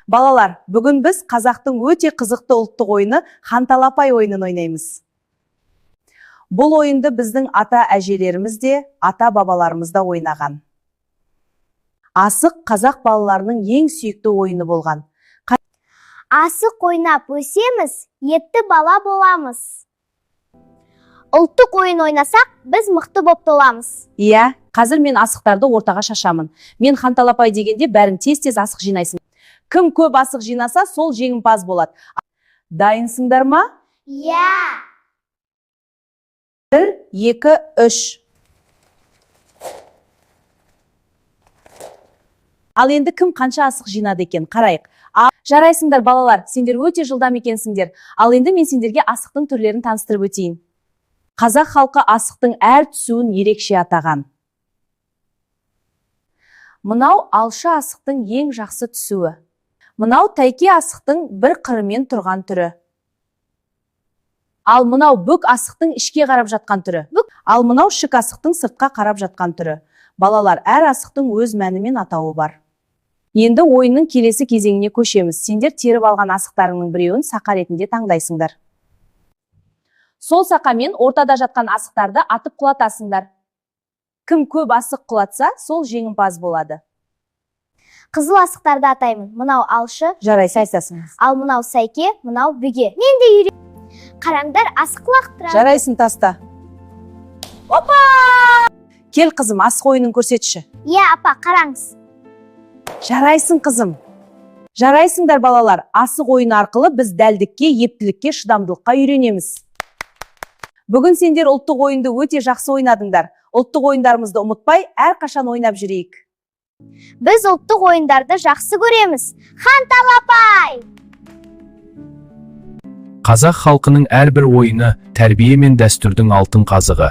Балалар, бүгін біз қазақтың өте қызықты ұлттық ойыны Ханталапай ойынын ойнаймыз. Бұл ойынды біздің ата-әжелеріміз де, ата-бабаларымыз да ойнаған. Асық қазақ балаларының ең сүйікті ойыны болған. Асық ойнап өсеміз, етті бала боламыз. Ұлттық ойын ойнасақ, біз мықты боп толамыз. Иә, қазір мен асықтарды ортаға шашамын. Мен Ханталапай дегенде бәрің тез-тез асық жинайсың. Кім көп асық жинаса, сол жеңімпаз болады. Дайынсыңдар ма? Иә. 1, 2, 3. Ал енді кім қанша асық жинады екен? Қарайық. Жарайсыңдар балалар, сендер өте жылдам екенсіңдер. Ал енді мен сендерге асықтың түрлерін таныстырып өтейін. Қазақ халқы асықтың әр түсуін ерекше атаған. Мынау алшы асықтың ең жақсы түсуі. Мынау тәйке асықтың бір қырымен тұрған түрі. Ал мынау бүк асықтың ішке қарап жатқан түрі. Ал мынау шік асықтың сыртқа қарап жатқан түрі. Балалар, әр асықтың өз мәні мен атауы бар. Енді ойынның келесі кезеңіне көшеміз. Сендер теріп алған асықтарыңның біреуін сақа ретінде таңдайсыңдар. Сол сақамен ортада жатқан асықтарды атып құлатасыңдар. Кім көп асық құлатса, сол жеңімпаз болады. Қызыл асықтарды атаймын. Мынау алшы. Жарай, сайсасыңыз. Ал мынау сәйке, мынау бүге. Мен де үйрен. Қараңдар, асық лақтырам. Жарайсың таста. Опа! Кел қызым, асық ойынын көрсетші. Иә, апа, қараңыз. Жарайсың қызым. Жарайсыңдар балалар. Асық ойыны арқылы біз дәлдікке, ептілікке, шыдамдылыққа үйренеміз. Бүгін сендер ұлттық ойынды өте жақсы ойнадыңдар. Ұлттық ойындарымызды ұмытпай, әрқашан ойнап жүрейік. Біз ұлттық ойындарды жақсы көреміз. Ханталапай! Қазақ халқының әрбір ойыны тәрбие мен дәстүрдің алтын қазығы.